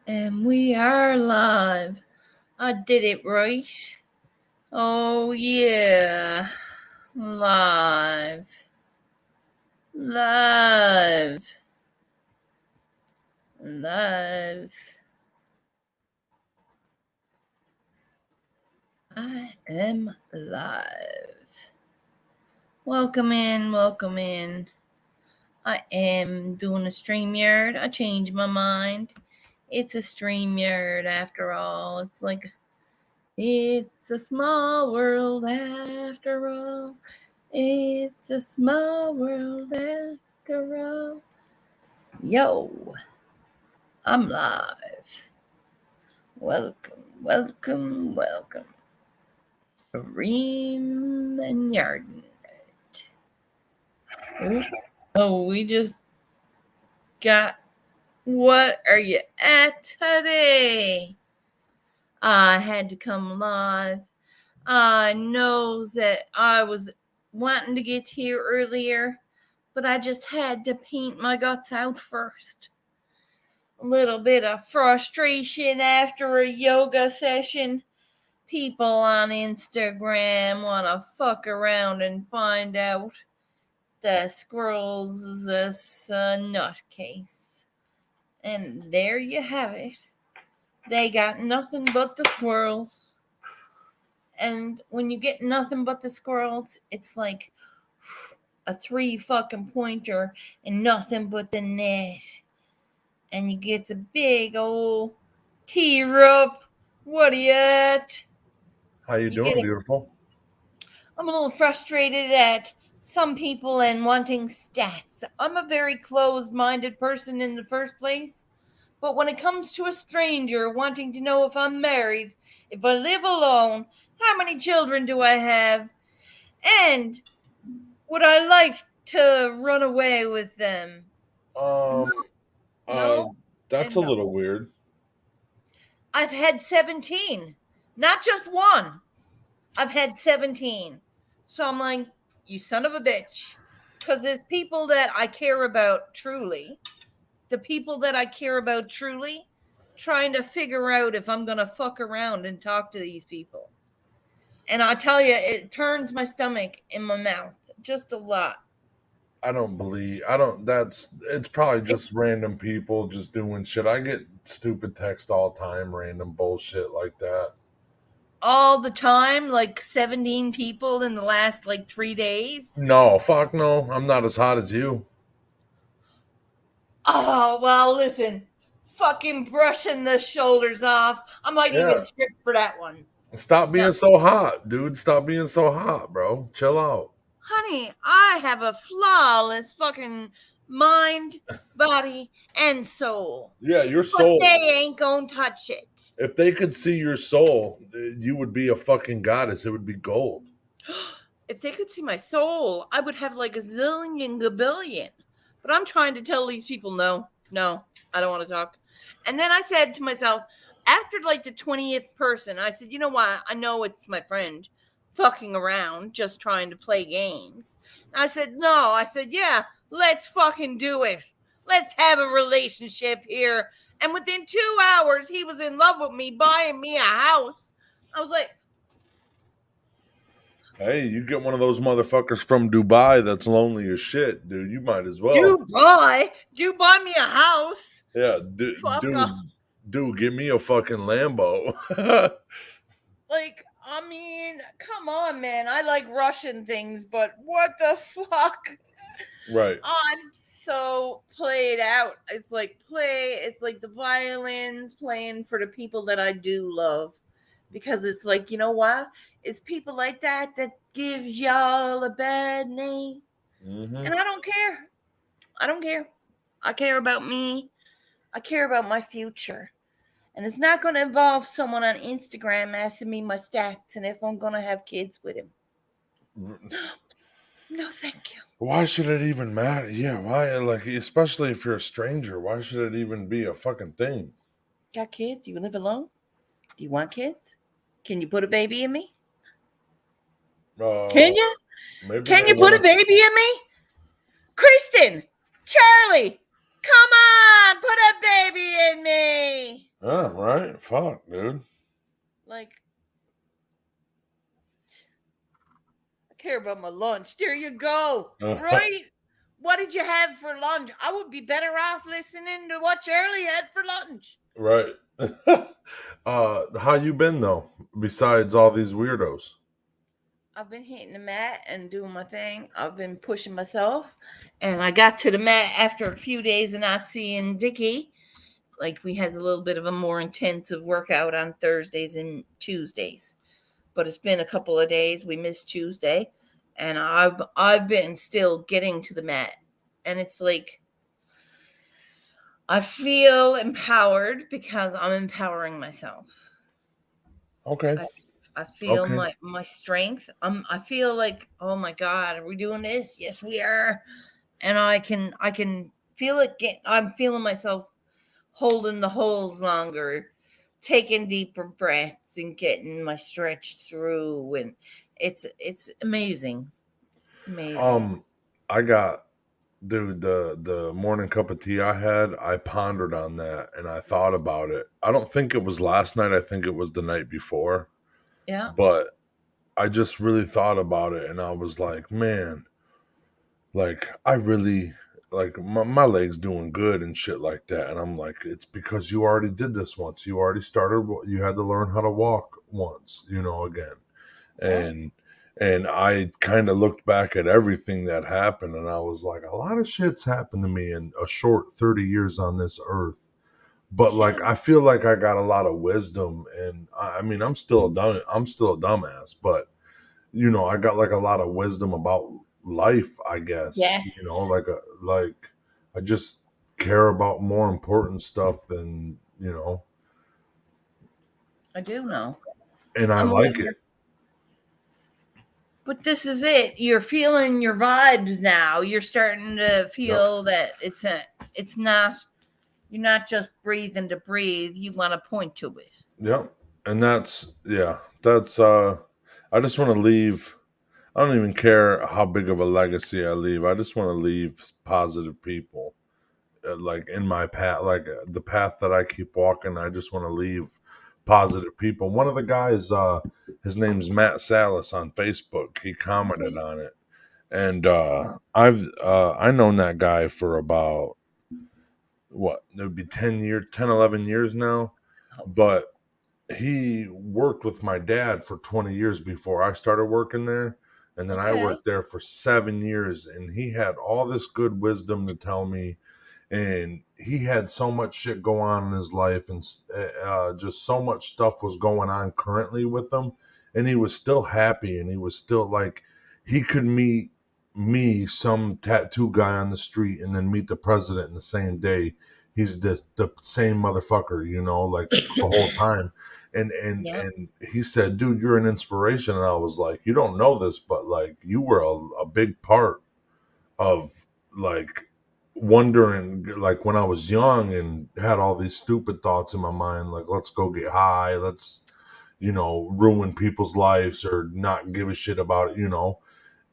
And we are live. I did it right. Oh, yeah. Live. Live. Live. I am live. Welcome in. Welcome in. I am doing a StreamYard. I changed my mind. It's a StreamYard after all. It's a small world after all. It's a small world after all. Yo, I'm live. Welcome, welcome, welcome. Reem and Yarden. Oh, we just got. What are you at today? I had to come live. I know that I was wanting to get here earlier, but I just had to paint my guts out first. A little bit of frustration after a yoga session. People on Instagram want to fuck around and find out the squirrel's this nutcase. And there you have it. They got nothing but the squirrels. And when you get nothing but the squirrels, it's like a 3 fucking pointer and nothing but the net. And you get a big old T-Rup. What are you at? How you doing, beautiful? I'm a little frustrated at some people and wanting stats. I'm a very closed-minded person in the first place. But when it comes to a stranger wanting to know if I'm married, if I live alone, how many children do I have, and would I like to run away with them? Um, No, that's and a no. little weird. I've had 17, not just one. I've had 17. So I'm like, you son of a bitch. Because there's people that I care about truly. The people that I care about truly, trying to figure out if I'm going to fuck around and talk to these people. And I tell you, it turns my stomach in my mouth just a lot. I don't. It's probably just random people just doing shit. I get stupid text all the time, random bullshit like that. All the time, like 17 people in the last 3 days. No, fuck no. I'm not as hot as you. Oh, well, listen, fucking brushing the shoulders off. I might even Yeah. strip for that one. Stop No, being so hot, dude. Stop being so hot, bro. Chill out. honey, I have a flawless fucking mind, body, and soul. Yeah, your But soul. they ain't gonna touch it. If they could see your soul, you would be a fucking goddess. It would be gold. If they could see my soul, I would have like a zillion gabillion. But I'm trying to tell these people no, I don't want to talk. And then I said to myself, after like the 20th person, I said, you know what? I know it's my friend fucking around, just trying to play games. And I said, no. I said, yeah, let's fucking do it. Let's have a relationship here. And within 2 hours, he was in love with me, buying me a house. I was like, Hey, you get one of those motherfuckers from Dubai that's lonely as shit, dude. You might as well. do buy me a house. Yeah, Fuck off. dude, give me a fucking Lambo. Like, I mean, come on, man. I like Russian things, but what the fuck? Right. I'm so played out. It's like the violins playing for the people that I do love. Because it's like, you know what? It's people like that gives y'all a bad name. Mm-hmm. And I don't care. I don't care. I care about me. I care about my future. And it's not going to involve someone on Instagram asking me my stats and if I'm going to have kids with him. No, thank you. Why should it even matter? Yeah, why? Like, especially if you're a stranger, why should it even be a fucking thing? Got kids? You live alone? Do you want kids? Can you put a baby in me? Can you? Can you put a baby in me? Kristen, Charlie, come on, put a baby in me. Yeah, right. Fuck, dude. Like, I care about my lunch. There you go. Right? What did you have for lunch? I would be better off listening to what Charlie had for lunch. Right. How you been though? Besides all these weirdos. I've been hitting the mat and doing my thing. I've been pushing myself. And I got to the mat after a few days of not seeing Vicky. Like, we has a little bit of a more intensive workout on Thursdays and Tuesdays. But it's been a couple of days. We missed Tuesday. And I've been still getting to the mat. And it's like I feel empowered because I'm empowering myself. Okay. I, I feel Okay. my strength. I feel like, oh my God, are we doing this? Yes, we are. And I can feel it. I'm feeling myself holding the holds longer, taking deeper breaths, and getting my stretch through. And it's amazing. It's amazing. I got dude, the morning cup of tea I had, I pondered on that and I thought about it. I don't think it was last night, I think it was the night before, Yeah. but I just really thought about it and I was like, man, like I really like my legs doing good and shit like that. And I'm like, it's because you already did this once. You already started, you had to learn how to walk once, again. Yeah. And I kind of looked back at everything that happened and I was like, a lot of shit's happened to me in a short 30 years on this earth. But like Yeah. I feel like I got a lot of wisdom and I mean I'm still a dumbass, but I got like a lot of wisdom about life, I guess. Yes. Like I just care about more important stuff than, I do know. and I I'm like aware. it. But this is it. You're feeling your vibes now. You're starting to Yep. feel that it's not you're not just breathing to breathe. You want to point to it. Yep. And that's I just want to leave. I don't even care how big of a legacy I leave. I just want to leave positive people like in my path, like the path that I keep walking. I just want to leave positive people. One of the guys, his name's Matt Salas on Facebook. He commented Okay. on it, and I known that guy for about what it would be 10 years, 10, 11 years now, Oh, but he worked with my dad for 20 years before I started working there. And then I okay. worked there for 7 years, and he had all this good wisdom to tell me. And he had so much shit go on in his life, and just so much stuff was going on currently with him. And he was still happy, and he was still like, he could meet me, some tattoo guy on the street, and then meet the president in the same day. He's the same motherfucker, like the whole time. Yep. And he said, dude, you're an inspiration. And I was like, you don't know this, but like you were a big part of like wondering, like when I was young and had all these stupid thoughts in my mind, like let's go get high, let's ruin people's lives or not give a shit about it.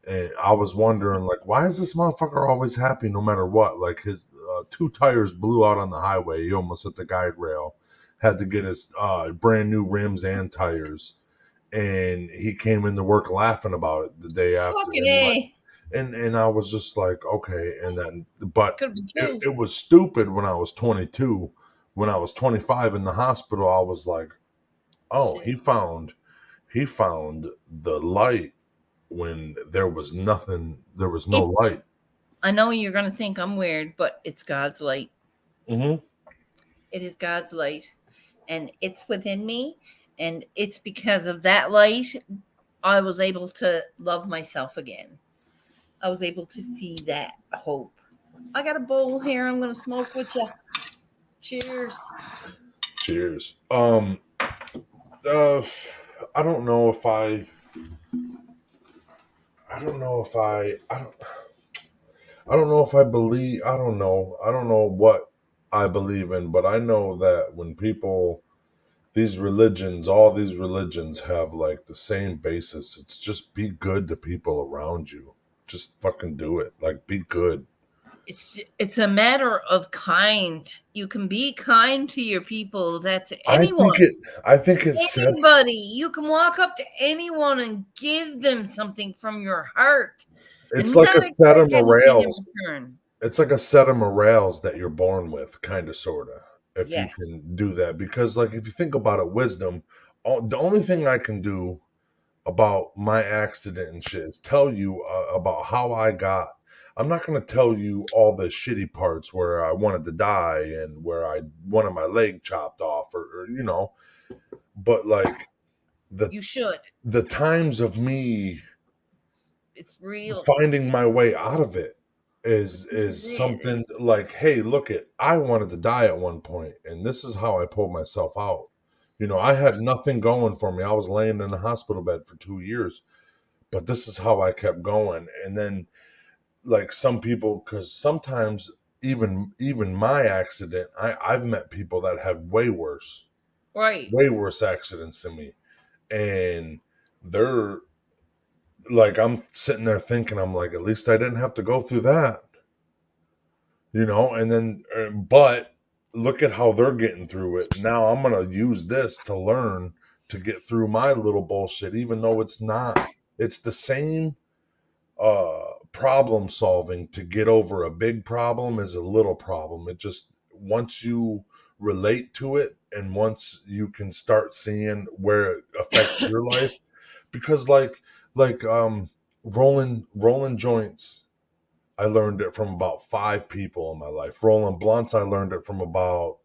And I was wondering, like, why is this motherfucker always happy no matter what? Like, his two tires blew out on the highway. He almost hit the guide rail. Had to get his brand new rims and tires. And he came into work laughing about it the day after. Fucking And like, A. and I was just like, okay. And then, but Could be it, killed. it was stupid when I was 22. When I was 25 in the hospital, I was like, oh, Shit. he found the light when there was nothing, there was no It. light. I know you're gonna think I'm weird, but it's God's light. Hmm. It is God's light, and it's within me. And it's because of that light I was able to love myself again. I was able to see that hope. I got a bowl here. I'm gonna smoke with you. Cheers. Cheers. Uh, I don't know if I don't know if I don't know if I believe, I don't know what I believe in, but I know that when people, these religions, all these religions have like the same basis. It's just be good to people around you. Just fucking do it. Like be good. It's a matter of kind. You can be kind to your people. That's I think anyone. it. I think it sets. Anybody. You can walk up to anyone and give them something from your heart It's and like not a set of expect anything in morales. return. It's like a set of morales that you're born with, kind of, sorta. If you Yes. can do that, because like if you think about it, wisdom. The only thing I can do about my accident and shit is tell you about how I got. I'm not going to tell you all the shitty parts where I wanted to die and where I wanted my leg chopped off, or but like the You should. the times of me It's real. finding my way out of it is Really. something like, hey, look, it I wanted to die at one point and this is how I pulled myself out. I had nothing going for me. I was laying in a hospital bed for 2 years, but this is how I kept going. And then like some people, because sometimes even my accident, I've met people that have Right. way worse accidents than me, and they're like, I'm sitting there thinking, I'm like, at least I didn't have to go through that, and then but look at how they're getting through it now. I'm gonna use this to learn to get through my little bullshit, even though it's not. It's the same problem solving to get over a big problem is a little problem. It just, once you relate to it and once you can start seeing where it affects your life, because like rolling joints, I learned it from about 5 people in my life. Rolling blunts, I learned it from about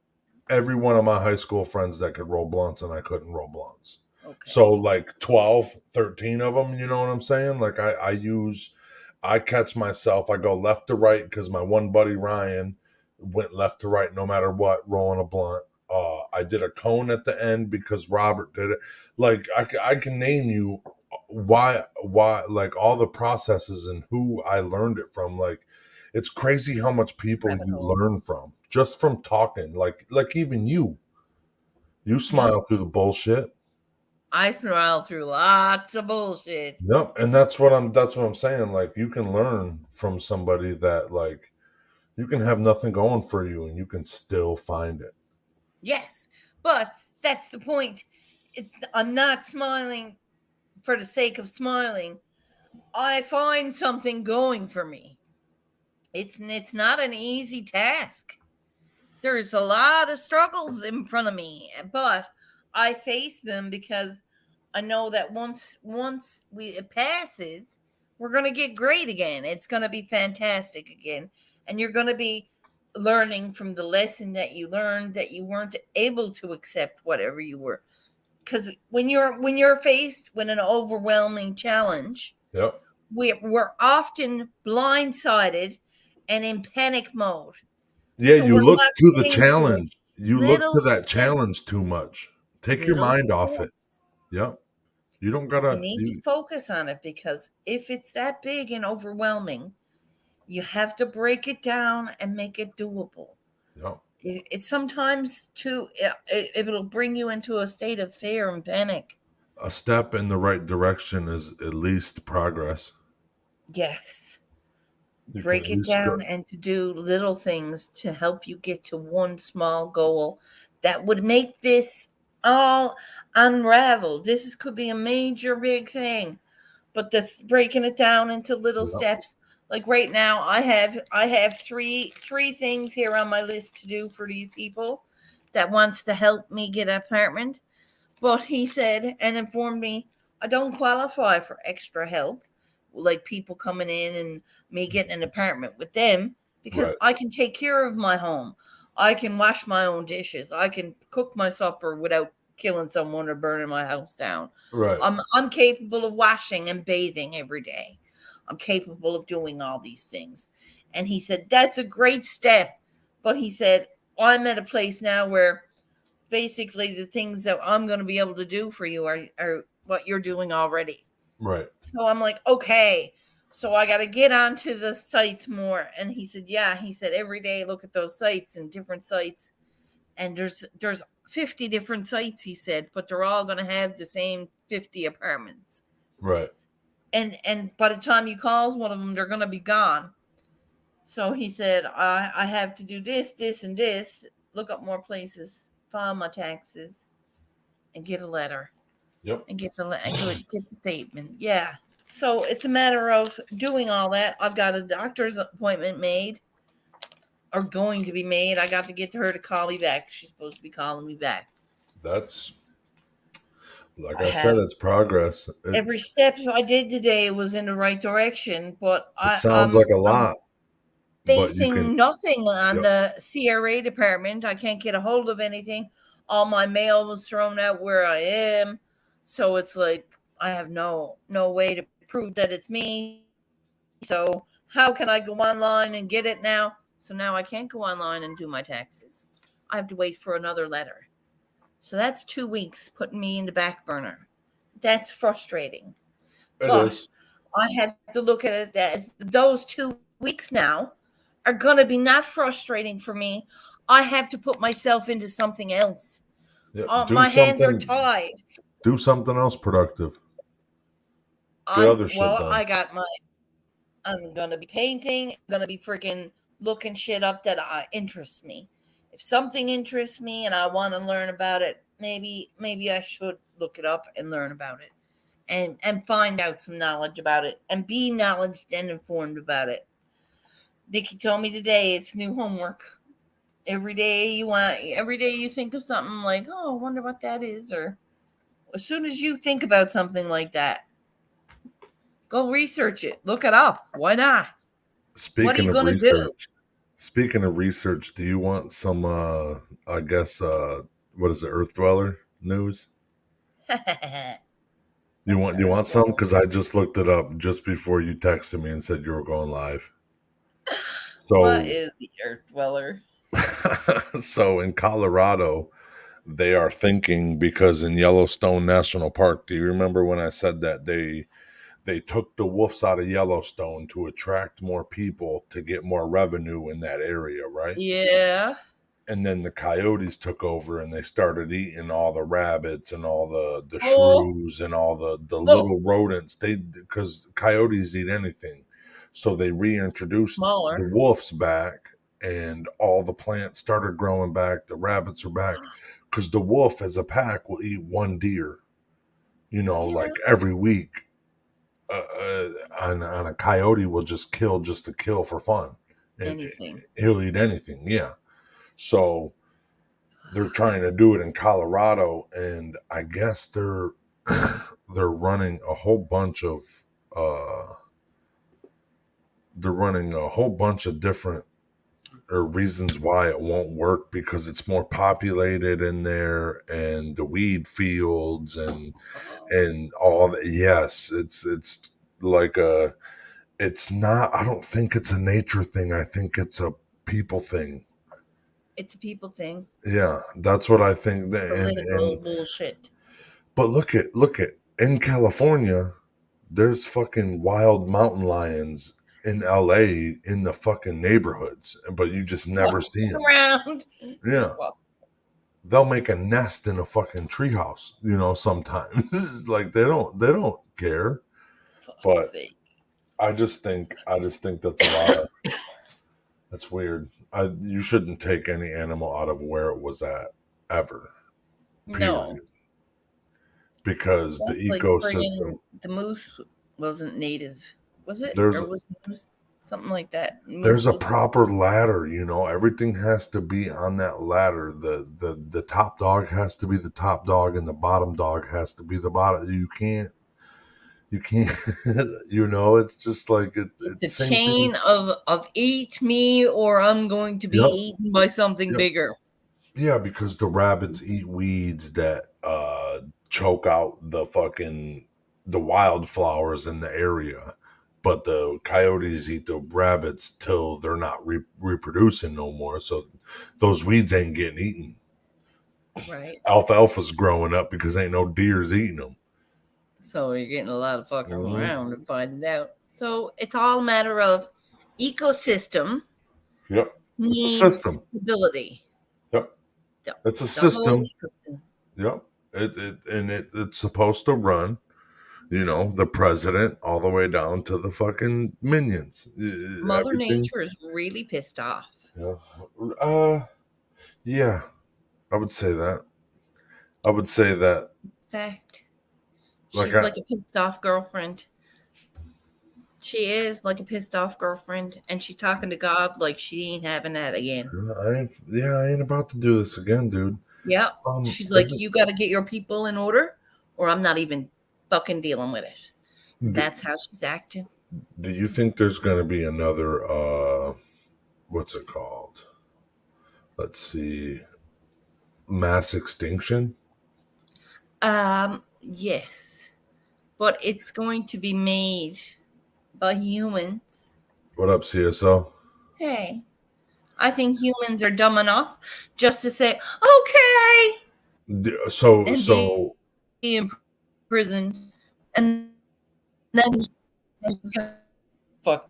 every one of my high school friends that could roll blunts, and I couldn't roll blunts. So Okay. like 12, 13 of them, you know what I'm saying? Like I catch myself, I go left to right because my one buddy Ryan went left to right no matter what, rolling a blunt. I did a cone at the end because Robert did it. Like I can name you why like all the processes and who I learned it from. Like it's crazy how much people Rabbit you hole. learn from just from talking. Like even you Me? smile through the bullshit. I smile through lots of bullshit. Yep, and that's what I'm saying. Like you can learn from somebody that like you can have nothing going for you and you can still find it. Yes. But that's the point. I'm not smiling for the sake of smiling. I find something going for me. It's not an easy task. There's a lot of struggles in front of me, but I face them because I know that it passes, we're gonna get great again. It's gonna be fantastic again, and you're gonna be learning from the lesson that you learned that you weren't able to accept whatever you were. Because when you're faced with an overwhelming challenge, Yep. we're often blindsided and in panic mode. Yeah, So you we're look not to the getting the challenge. You look little to that steps, challenge too much. Take your little mind off it. steps. Yep. You don't You gotta need to you focus on it because if it's that big and overwhelming, you have to break it down and make it doable. yep. It's sometimes too, it'll bring you into a state of fear and panic. A step in the right direction is at least progress. Yes. You can Break at it least down go. and to do little things to help you get to one small goal that would make this all unravel. This could be a major big thing, but that's breaking it down into little Yep. steps. Like right now, I have three things here on my list to do for these people that wants to help me get an apartment. But he said and informed me I don't qualify for extra help, like people coming in and me getting an apartment with them, because Right. I can take care of my home. I can wash my own dishes. I can cook my supper without killing someone or burning my house down. Right. I'm capable of washing and bathing every day. I'm capable of doing all these things. And he said, that's a great step. But he said, I'm at a place now where basically the things that I'm going to be able to do for you are what you're doing already. Right. So I'm like, okay. So I got to get onto the sites more. And he said, yeah. He said, every day look at those sites and different sites. And there's 50 different sites, he said, but they're all going to have the same 50 apartments. Right. And by the time you calls one of them, they're going to be gone. So he said, I have to do this, this, and this, look up more places, file my taxes, and get a letter, Yep. and get the statement. Yeah. So it's a matter of doing all that. I've got a doctor's appointment made, or going to be made. I got to get her to call me back. She's supposed to be calling me back. That's, like I I said, have it's progress. every step I did today was in the right direction, but It sounds like a I'm lot, but you can. facing nothing on Yep. the CRA department. I can't get a hold of anything. All my mail was thrown out where I am. So it's like I have no way to prove that it's me. So how can I go online and get it now? So now I can't go online and do my taxes. I have to wait for another letter. So that's 2 weeks putting me in the back burner. That's frustrating. It But is. I have to look at it as those 2 weeks now are going to be not frustrating for me. I have to put myself into something else. Yeah. My hands are tied. Do something else productive. Get other shit done. I'm going to be painting, I'm going to be freaking looking shit up that interests me. If something interests me and I want to learn about it, maybe I should look it up and learn about it. And find out some knowledge about it and be knowledge and informed about it. Nikki told me today it's new homework. Every day you think of something like, oh, I wonder what that is, or as soon as you think about something like that, go research it, look it up. Why not? What are you gonna do? Speaking of research, do you want some I guess what is it, Earth Dweller news? You want some? Because I just looked it up just before you texted me and said you were going live. What So is the Earth Dweller? so in Colorado, they are thinking, because in Yellowstone National Park, do you remember when I said that they took the wolves out of Yellowstone to attract more people to get more revenue in that area, right? Yeah. And then the coyotes took over and they started eating all the rabbits and all the Oh, shrews and all the oh, little rodents. Because coyotes eat anything. So they reintroduced smaller. the wolves back and all the plants started growing back. The rabbits are back because the wolf as a pack will eat one deer, like every week. On a coyote will just to kill for fun. Anything. He'll eat anything. Yeah. So they're trying to do it in Colorado, and I guess they're running a whole bunch of different reasons why it won't work, because it's more populated in there, and the weed fields and all that. Yes, it's like it's not. I don't think it's a nature thing. I think it's a people thing. It's a people thing. Yeah, that's what I think. Political bullshit. But look at in California, there's fucking wild mountain lions in LA in the fucking neighborhoods, but you just never see them around. Yeah. They'll make a nest in a fucking treehouse, sometimes. Like they don't care. But I just think that's a lot of that's weird. You shouldn't take any animal out of where it was at ever. Period. No. Because the ecosystem. The moose wasn't native, was it? There's or was moose something like that? There's a proper ladder, everything has to be on that ladder. The top dog has to be the top dog and the bottom dog has to be the bottom. You can't it's just like it's a chain of eat me or I'm going to be eaten by something bigger. Yeah, because the rabbits eat weeds that choke out the wildflowers in the area, but the coyotes eat the rabbits till they're not reproducing no more, so those weeds ain't getting eaten. Right. Alfalfa's growing up because ain't no deers eating them. So you're getting a lot of fucking around and finding out. So it's all a matter of ecosystem. Yep. It's a system. Stability. Yep. It's a system. Yep. It's supposed to run. You know, the president all the way down to the fucking minions. Mother Everything. Nature is really pissed off. Yeah. Yeah, I would say that. I would say that. In fact, Like, she's like a pissed off girlfriend. She is like a pissed off girlfriend, and she's talking to God like she ain't having that again. I ain't about to do this again, dude. Yep. She's like, Is it, you got to get your people in order, or I'm not even fucking dealing with it. do, That's how she's acting. do you think there's gonna be another what's it called? Let's see. Mass extinction? Yes, but it's going to be made by humans. What up, CSO? Hey, I think humans are dumb enough just to say okay So and be imprisoned, and then it's gonna fuck.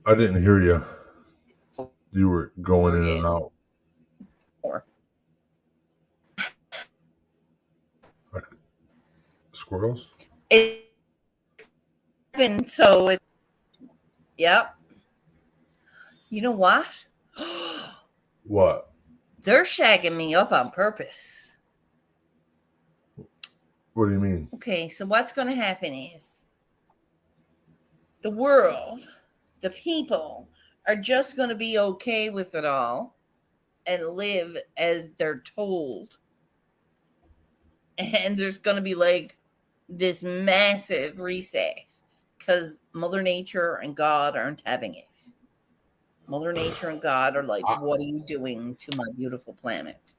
I didn't hear you. You were going in and out. More. Squirrels? It happened, so it. Yep. You know what? What? They're shagging me up on purpose. What do you mean? Okay, so what's going to happen is the world, the people are just going to be okay with it all and live as they're told. And there's going to be like this massive reset because Mother Nature and God aren't having it. Mother Nature and God are like, what are you doing to my beautiful planet?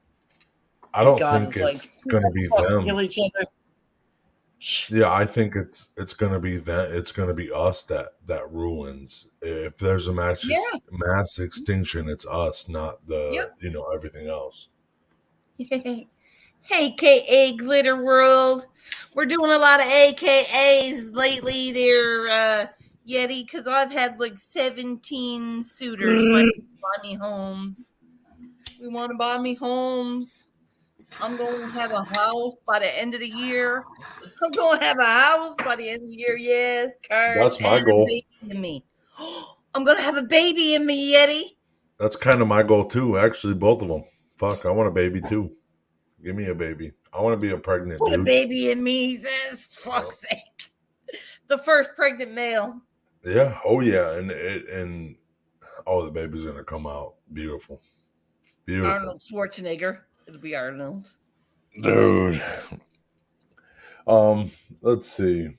I don't God think is like, it's gonna be them. kill each other. Yeah, I think it's gonna be that. It's gonna be us that ruins. If there's a mass extinction, it's us, not the everything else. AKA Glitter World. We're doing a lot of AKAs lately there, Yeti, because I've had like 17 suitors want to buy me homes. We want to buy me homes. I'm going to have a house by the end of the year. I'm going to have a house by the end of the year. Yes, cars. That's my and goal. A baby in me. I'm going to have a baby in me, Yeti. That's kind of my goal too. Actually, both of them. Fuck, I want a baby too. Give me a baby. I want to be a pregnant Put dude. a baby in me, he says. Fuck's sake. The first pregnant male. Yeah. Oh yeah. And the baby's gonna come out beautiful. Beautiful. Arnold Schwarzenegger. It'll be Arnold. Dude. Let's see.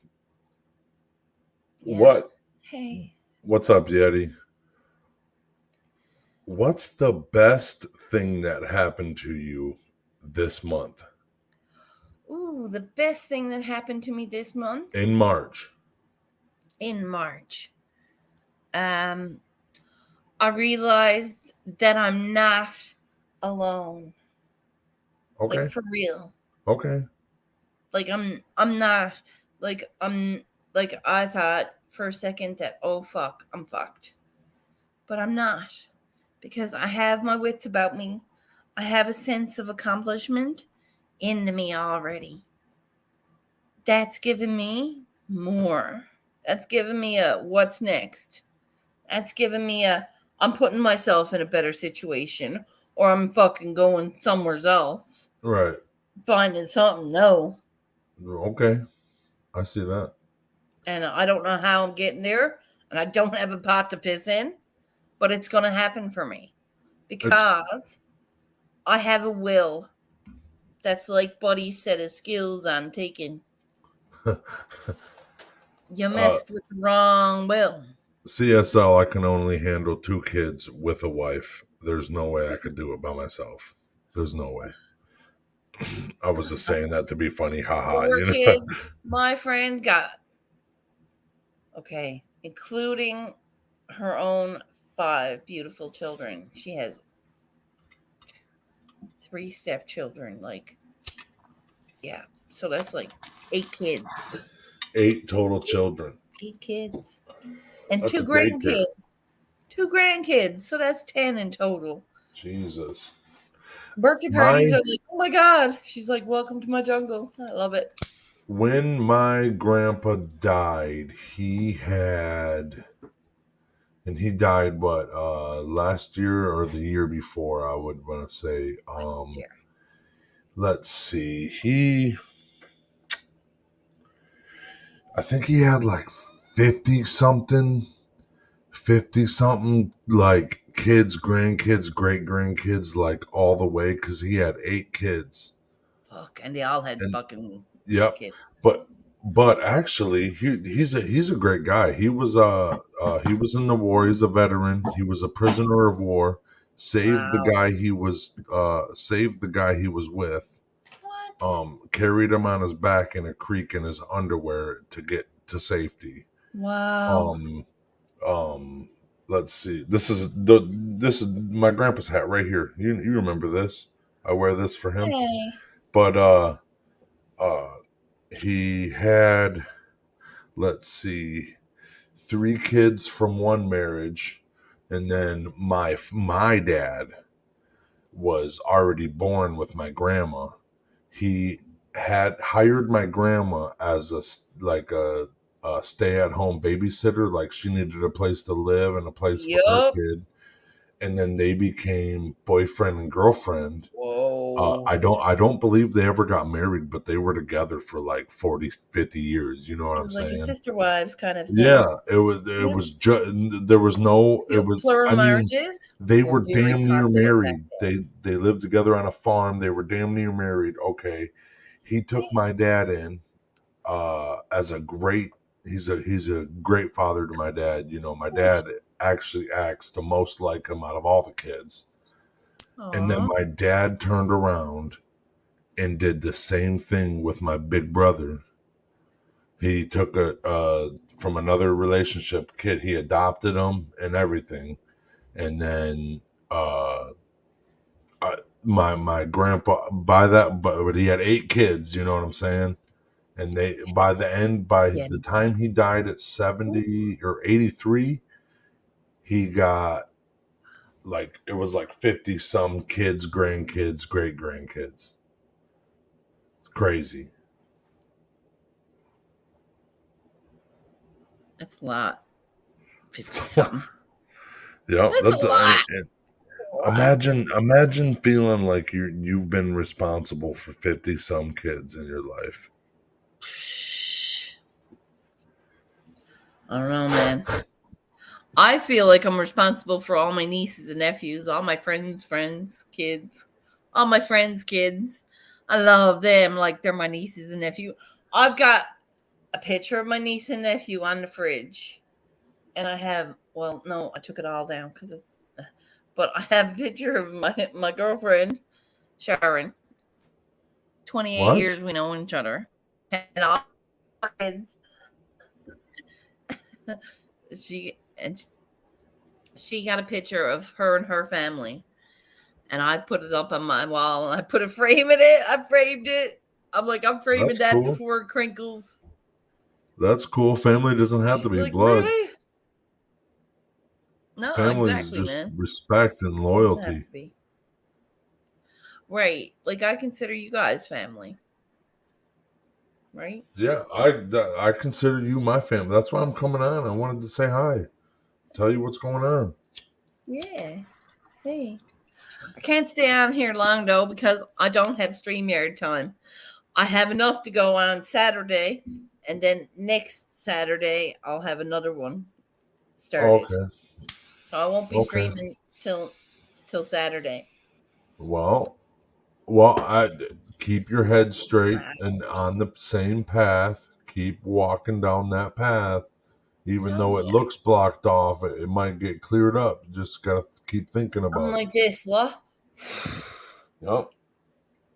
Yeah. What's up, Yeti? What's the best thing that happened to you this month? Ooh, the best thing that happened to me this month? In March. I realized that I'm not alone. Okay. Like for real. Okay. Like I'm not like I thought for a second that oh fuck, I'm fucked. But I'm not. Because I have my wits about me. I have a sense of accomplishment into me already. That's given me more. That's given me a what's next. That's given me a I'm putting myself in a better situation or I'm fucking going somewhere else. Right. Finding something. No. Okay. I see that. And I don't know how I'm getting there. And I don't have a pot to piss in. But it's going to happen for me. Because I have a will. That's like Buddy said, a skills I'm taking. You messed with the wrong will. CSL, I can only handle 2 kids with a wife. There's no way I could do it by myself. There's no way. I was just saying that to be funny. Haha. 4 kids, my friend got. Okay. Including her own 5 beautiful children. She has 3 stepchildren. Like, yeah. So that's like 8 kids. 8 total children. 8 kids. And that's 2 grandkids. 2 grandkids. So that's 10 in total. Jesus. Birthday parties are like, oh my God. She's like, welcome to my jungle. I love it. When my grandpa died, he died what, last year or the year before, I would want to say. Last year. Let's see. I think he had like 50 something, 50 something, like kids, grandkids, great grandkids, like all the way, because he had 8 kids. Fuck, and they all had And fucking yep. kids. But actually, he's a great guy. He was in the war. He's a veteran. He was a prisoner of war. Wow. Saved the guy he was with. What? Carried him on his back in a creek in his underwear to get to safety. Wow. Um, um, let's see. This is my grandpa's hat right here. You remember this? I wear this for him. Hey. But uh, he had, let's see, 3 kids from one marriage, and then my dad was already born with my grandma. He had hired my grandma as a stay at home babysitter, like she needed a place to live and a place for her Yup. kid. And then they became boyfriend and girlfriend. Whoa. I don't believe they ever got married, but they were together for like 40, 50 years. You know what It I'm was like a saying? sister wives kind of thing. Yeah, it was. It Yep. was just. There was no. It was. Plural I mean, marriages they were were very damn near popular back married. They lived together on a farm. They were damn near married. Okay, he took then. my dad in as a great. He's a great father to my dad. You know, my dad actually acts the most like him out of all the kids. And then Aw. my dad turned around and did the same thing with my big brother. He took a from another relationship kid. He adopted him and everything, and then uh, my grandpa but he had 8 kids. You know what I'm saying? And they by Yeah. the time he died at 70 or 83, he got like it was like 50 some kids, grandkids, great grandkids. Crazy. That's a lot. 50 something. Yeah, That's a lot. imagine feeling like you've been responsible for 50 some kids in your life. I don't know, man. I feel like I'm responsible for all my nieces and nephews, all my friends, kids, all my friends' kids. I love them like they're my nieces and nephew. I've got a picture of my niece and nephew on the fridge. And I have, well, no, I took it all down because it's, but I have a picture of my girlfriend, Sharon. 28 What? years we know each other. And all my kids. She got a picture of her and her family, and I put it up on my wall, and I put a frame in it. I framed it. I'm like, I'm framing That's that cool. before it crinkles. That's cool. Family doesn't have to She's be like, blood. really? No, Family is exactly, just man. respect and Doesn't have loyalty. to be. Right. Like, I consider you guys family. Right? Yeah, I consider you my family. That's why I'm coming on. I wanted to say hi, tell you what's going on. Yeah. Hey. I can't stay on here long, though, because I don't have StreamYard time. I have enough to go on Saturday, and then next Saturday, I'll have another one started. Okay, So I won't be okay. streaming till Saturday. Well, I keep your head straight and on the same path. Keep walking down that path, even Oh though it yeah. looks blocked off. It might get cleared up. You just gotta keep thinking I'm about it. like this, law. Yep.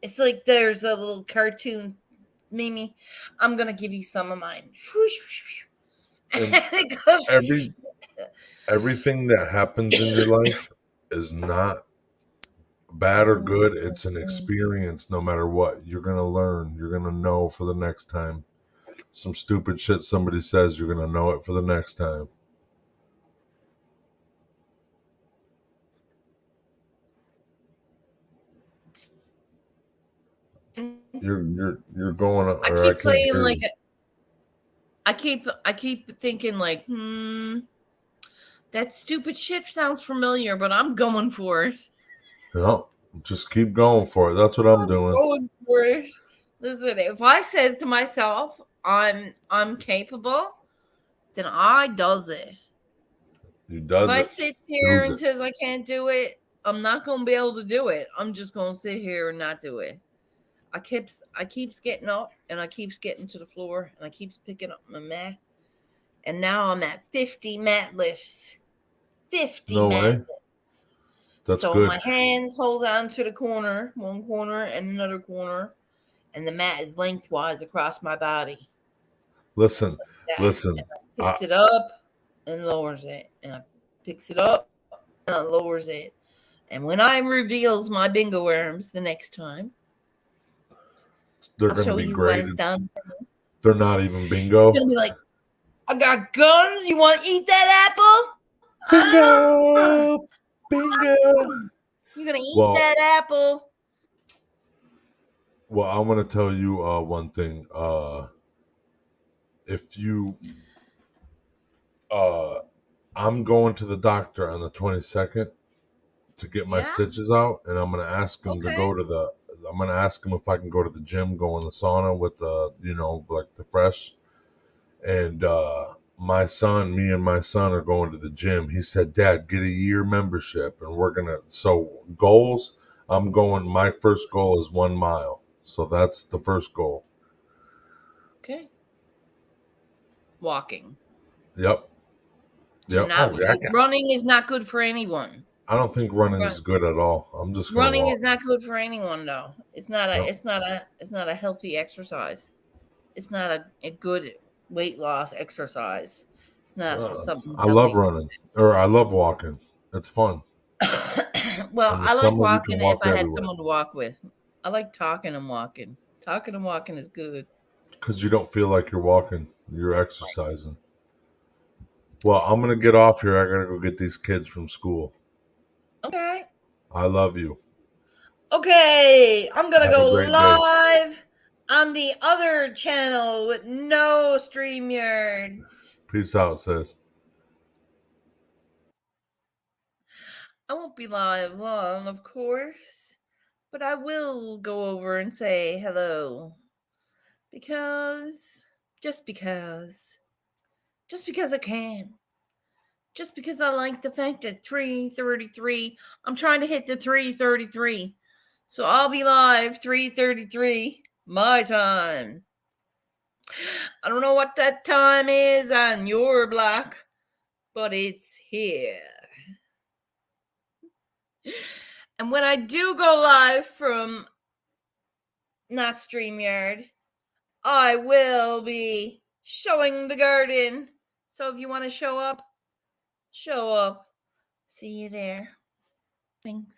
It's like there's a little cartoon Mimi. I'm gonna give you some of mine. And And it goes. every everything that happens in your life is not bad or good. It's an experience. No matter what, you're gonna learn. You're gonna know for the next time. Some stupid shit somebody says, you're gonna know it for the next time. You're going, I or I keep can't playing hear like you. I keep thinking like, that stupid shit sounds familiar, but I'm going for it. No, just keep going for it. That's what I'm I'm doing. going for it. Listen, if I says to myself, I'm capable, then I does it. You If does I it. sit here Does and it. says I can't do it, I'm not gonna be able to do it. I'm just gonna sit here and not do it. I keeps getting up and I keeps getting to the floor and I keeps picking up my mat. And now I'm at 50 mat lifts. 50 No mat way. lifts. That's So good. my hands hold on to the corner, one corner and another corner, and the mat is lengthwise across my body. Listen, That listen. picks it up and lowers it, and I picks it up and I lowers it. And when I reveals my bingo worms the next time, They're I'll going to show be you what great. it's done. They're not even You're bingo. gonna be like, I got guns. You want to eat that apple? Ah! Bingo, bingo. You're gonna eat Well, that apple. well, I want to tell you one thing. If you, I'm going to the doctor on the 22nd to get my Yeah. stitches out, and I'm gonna ask him to Okay. go to the. I'm gonna ask him if I can go to the gym, go in the sauna with the, like the fresh. And my son, me and my son are going to the gym. He said, "Dad, get a year membership, and we're gonna." So goals. I'm going. My first goal is 1 mile, so that's the first goal. Okay. Walking. Yep. Do Yep. not. Oh yeah. Running is not good for anyone. I don't think running Run, is good at all. I'm just gonna running walk. is not good for anyone though. It's not a. Yep. It's not a. It's not a healthy exercise. It's not a good weight loss exercise. It's not something I love healthy. running, or I love walking. It's fun. Well, In the I like summer, we can walking if walk I had everywhere someone to walk with. I like talking and walking. Talking and walking is good. because you don't feel like you're walking. You're exercising. Well, I'm gonna get off here. I gotta go get these kids from school. Okay. I love you. Okay. I'm gonna Have a go great day. live on the other channel with no StreamYards. Peace out, sis. I won't be live long, of course, but I will go over and say hello. Because, just because, just because I can. Just because I like the fact that 3:33, I'm trying to hit the 3:33. So I'll be live 3:33 my time. I don't know what that time is on your block, but it's here. And when I do go live from not StreamYard, I will be showing the garden. So if you want to show up, show up. See you there. Thanks.